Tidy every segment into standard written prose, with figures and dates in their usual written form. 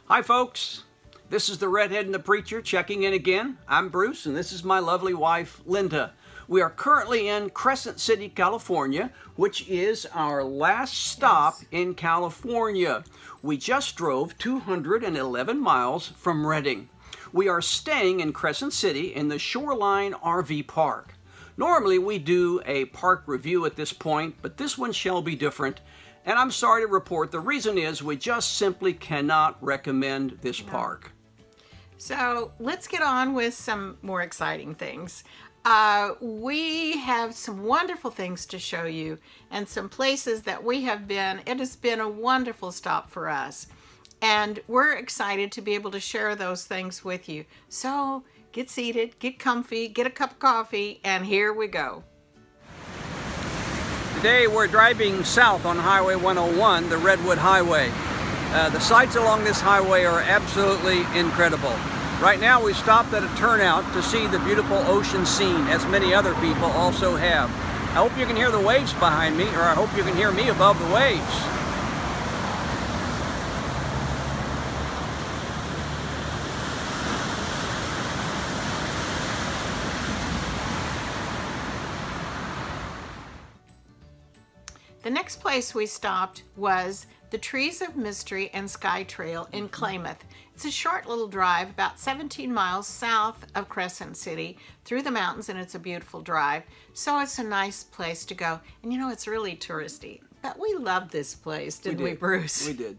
Hi folks, this is the Redhead and the Preacher checking in again. I'm Bruce and this is my lovely wife Linda. We are currently in Crescent City, California, which is our last stop in California. We just drove 211 miles from Redding. We are staying in Crescent City in the Shoreline RV Park. Normally we do a park review at this point, but this one shall be different. And I'm sorry to report, the reason is we just simply cannot recommend this park. So let's get on with some more exciting things. We have some wonderful things to show you and some places that we have been. It has been a wonderful stop for us. And we're excited to be able to share those things with you. So get seated, get comfy, get a cup of coffee, and here we go. Today we're driving south on Highway 101, the Redwood Highway. The sights along this highway are absolutely incredible. Right now we stopped at a turnout to see the beautiful ocean scene, as many other people also have. I hope you can hear the waves behind me, or I hope you can hear me above the waves. The next place we stopped was the Trees of Mystery and Sky Trail in Klamath. It's a short little drive about 17 miles south of Crescent City through the mountains, and it's a beautiful drive. So it's a nice place to go. And you know, it's really touristy. But we love this place, didn't we, Bruce? We did.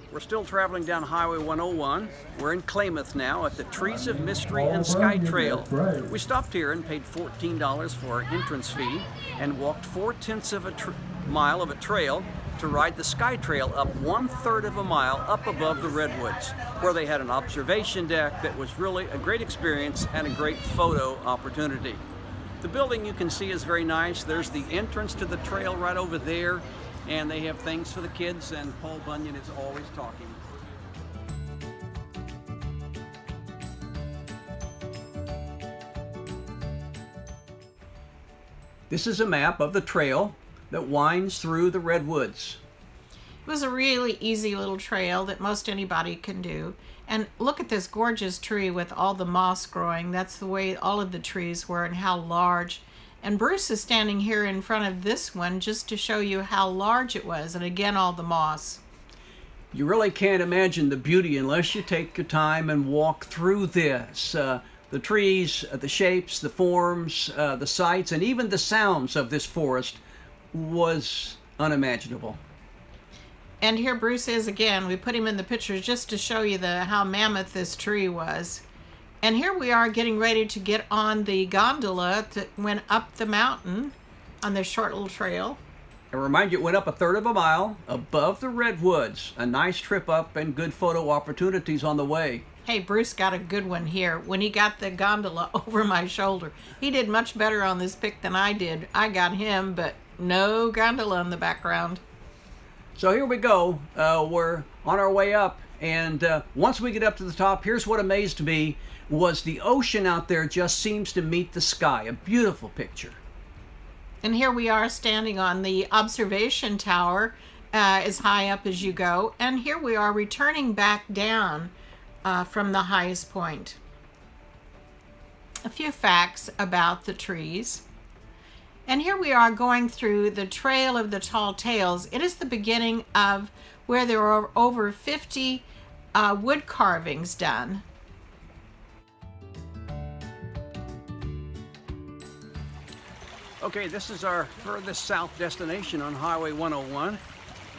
We're still traveling down Highway 101. We're in Klamath now at the Trees of Mystery and Sky Trail. We stopped here and paid $14 for our entrance fee and walked 4/10 of a mile of a trail to ride the Sky Trail up 1/3 of a mile up above the Redwoods, where they had an observation deck that was really a great experience and a great photo opportunity. The building you can see is very nice. There's the entrance to the trail right over there. And they have things for the kids, and Paul Bunyan is always talking. This is a map of the trail that winds through the Redwoods. It was a really easy little trail that most anybody can do. And look at this gorgeous tree with all the moss growing. That's the way all of the trees were and how large. And Bruce is standing here in front of this one just to show you how large it was, and again all the moss. You really can't imagine the beauty unless you take your time and walk through this. The trees, the shapes, the forms, the sights, and even the sounds of this forest was unimaginable. And here Bruce is again. We put him in the pictures just to show you how mammoth this tree was. And here we are getting ready to get on the gondola that went up the mountain on this short little trail. I remind you, it went up 1/3 of a mile above the Redwoods. A nice trip up and good photo opportunities on the way. Hey, Bruce got a good one here when he got the gondola over my shoulder. He did much better on this pic than I did. I got him, but no gondola in the background. So here we go. We're on our way up. And once we get up to the top, here's what amazed me was the ocean out there just seems to meet the sky. A beautiful picture. And here we are standing on the observation tower as high up as you go. And here we are returning back down from the highest point. A few facts about the trees. And here we are going through the Trail of the Tall Tales. It is the beginning of where there are over 50 wood carvings done. Okay, this is our furthest south destination on Highway 101.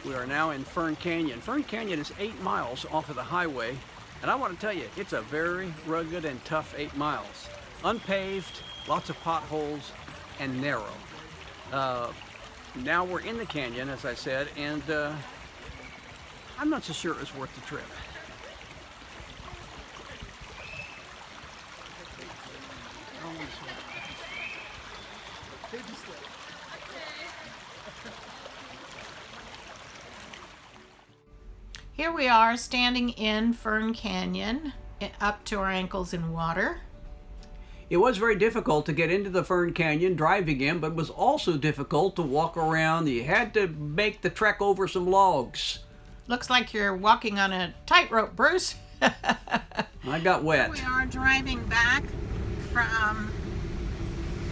We are now in Fern Canyon. Fern Canyon is 8 miles off of the highway, and I want to tell you, it's a very rugged and tough 8 miles. Unpaved, lots of potholes, and narrow. Now we're in the canyon, as I said, and I'm not so sure it was worth the trip. Here we are standing in Fern Canyon, up to our ankles in water. It was very difficult to get into the Fern Canyon driving in, but it was also difficult to walk around. You had to make the trek over some logs. Looks like you're walking on a tightrope, Bruce. I got wet. We are driving back from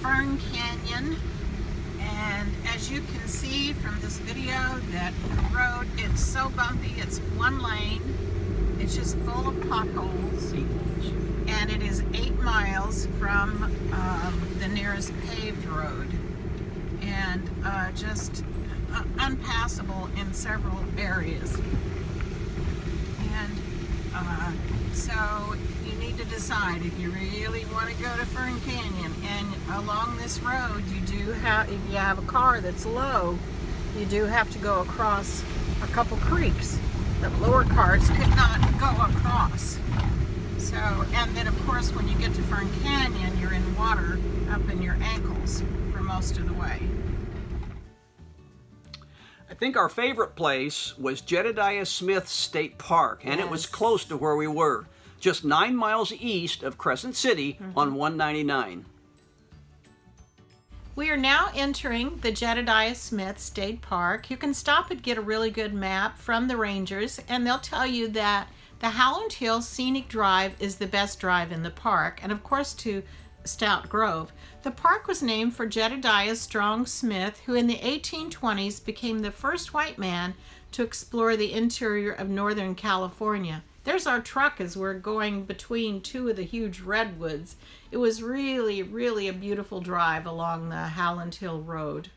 Fern Canyon, and as you can see from this video, that the road, it's so bumpy. It's one lane. It's just full of potholes, and it is 8 miles from the nearest paved road, and just unpassable in several areas. And so you need to decide if you really want to go to Fern Canyon. And along this road, you do have, if you have a car that's low, you do have to go across a couple creeks that lower cars could not go across. So, and then of course when you get to Fern Canyon, you're in water up in your ankles for most of the way. I think our favorite place was Jedediah Smith State Park, and it was close to where we were, just 9 miles east of Crescent City on 199. We are now entering the Jedediah Smith State Park. You can stop and get a really good map from the rangers, and they'll tell you that the Howland Hills Scenic Drive is the best drive in the park, and of course to Stout Grove. The park was named for Jedediah Strong Smith, who in the 1820s became the first white man to explore the interior of Northern California. There's our truck as we're going between two of the huge redwoods. It was really, really a beautiful drive along the Howland Hill Road.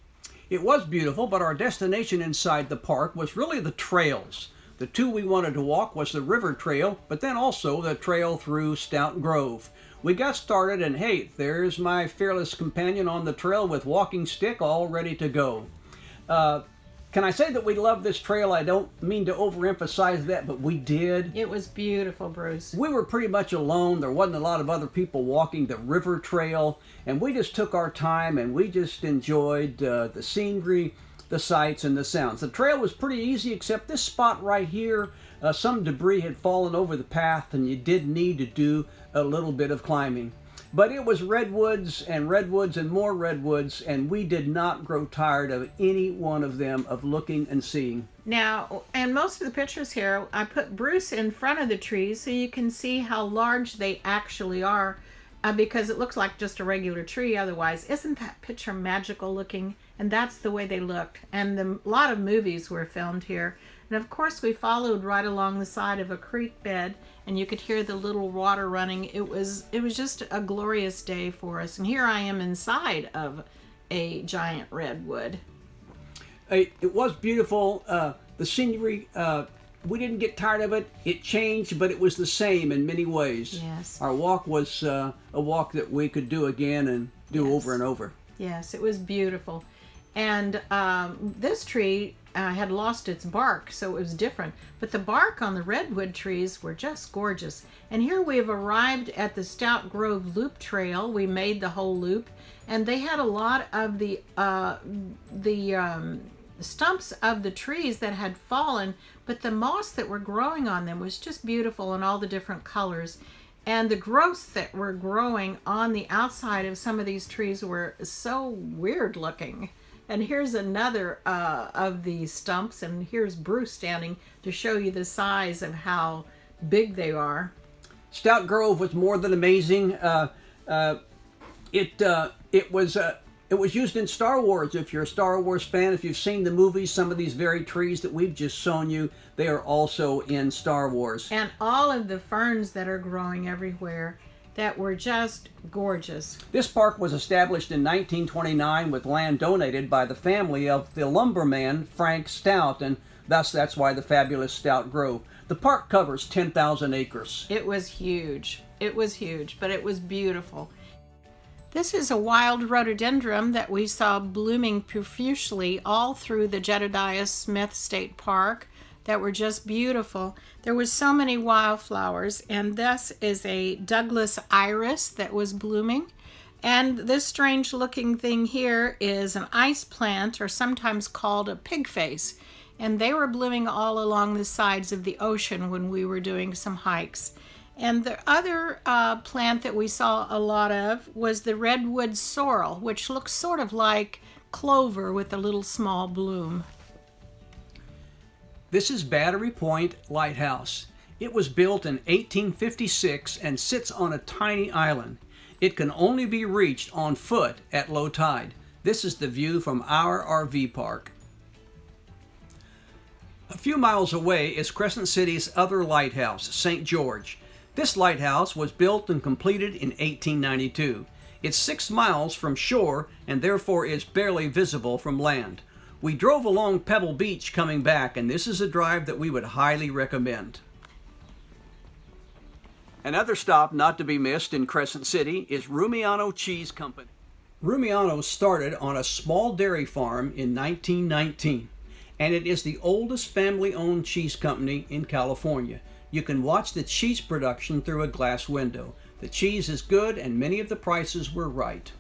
It was beautiful, but our destination inside the park was really the trails. The two we wanted to walk was the river trail, but then also the trail through Stout Grove. We got started, and hey, there's my fearless companion on the trail with walking stick all ready to go. Can I say that we love this trail? I don't mean to overemphasize that, but we did. It was beautiful, Bruce. We were pretty much alone. There wasn't a lot of other people walking the river trail, and we just took our time and we just enjoyed the scenery, the sights, and the sounds. The trail was pretty easy, except this spot right here. Some debris had fallen over the path, and you did need to do a little bit of climbing. But it was redwoods and redwoods and more redwoods, and we did not grow tired of any one of them, of looking and seeing. Now, and most of the pictures here, I put Bruce in front of the trees so you can see how large they actually are, because it looks like just a regular tree otherwise. Isn't that picture magical looking? And that's the way they looked. And a lot of movies were filmed here. And of course we followed right along the side of a creek bed, and you could hear the little water running. It was just a glorious day for us. And here I am inside of a giant redwood. It was beautiful. The scenery, we didn't get tired of it. It changed, but it was the same in many ways. Yes. Our walk was a walk that we could do again and do over and over. Yes, it was beautiful. And this tree had lost its bark, so it was different. But the bark on the redwood trees were just gorgeous. And here we have arrived at the Stout Grove Loop Trail. We made the whole loop, and they had a lot of the stumps of the trees that had fallen, but the moss that were growing on them was just beautiful in all the different colors. And the growths that were growing on the outside of some of these trees were so weird looking. And here's another of these stumps, and here's Bruce standing to show you the size of how big they are. Stout Grove was more than amazing. It was used in Star Wars. If you're a Star Wars fan, if you've seen the movies, some of these very trees that we've just shown you, they are also in Star Wars. And all of the ferns that are growing everywhere that were just gorgeous. This park was established in 1929 with land donated by the family of the lumberman Frank Stout, and thus that's why the fabulous Stout Grove. The park covers 10,000 acres. It was huge. It was huge, but it was beautiful. This is a wild rhododendron that we saw blooming profusely all through the Jedediah Smith State Park that were just beautiful. There were so many wildflowers, and this is a Douglas iris that was blooming. And this strange looking thing here is an ice plant, or sometimes called a pig face. And they were blooming all along the sides of the ocean when we were doing some hikes. And the other plant that we saw a lot of was the Redwood sorrel, which looks sort of like clover with a little small bloom. This is Battery Point Lighthouse. It was built in 1856 and sits on a tiny island. It can only be reached on foot at low tide. This is the view from our RV park. A few miles away is Crescent City's other lighthouse, St. George. This lighthouse was built and completed in 1892. It's 6 miles from shore and therefore is barely visible from land. We drove along Pebble Beach coming back, and this is a drive that we would highly recommend. Another stop not to be missed in Crescent City is Rumiano Cheese Company. Rumiano started on a small dairy farm in 1919, and it is the oldest family-owned cheese company in California. You can watch the cheese production through a glass window. The cheese is good, and many of the prices were right.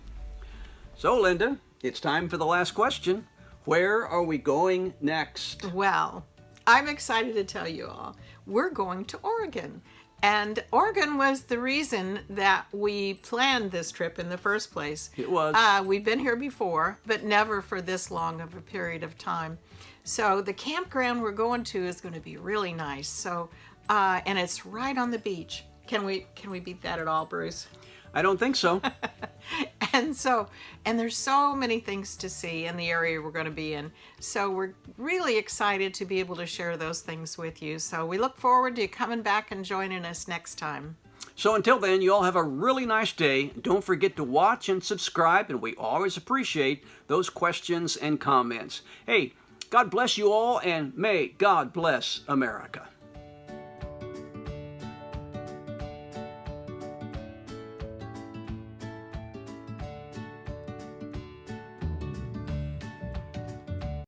So, Linda, it's time for the last question. Where are we going next? Well, I'm excited to tell you all. We're going to Oregon. And Oregon was the reason that we planned this trip in the first place. It was. We've been here before, but never for this long of a period of time. So the campground we're going to is going to be really nice. So, and it's right on the beach. Can we beat that at all, Bruce? I don't think so. And there's so many things to see in the area we're going to be in. So we're really excited to be able to share those things with you. So we look forward to you coming back and joining us next time. So until then, you all have a really nice day. Don't forget to watch and subscribe, and we always appreciate those questions and comments. Hey, God bless you all, and may God bless America.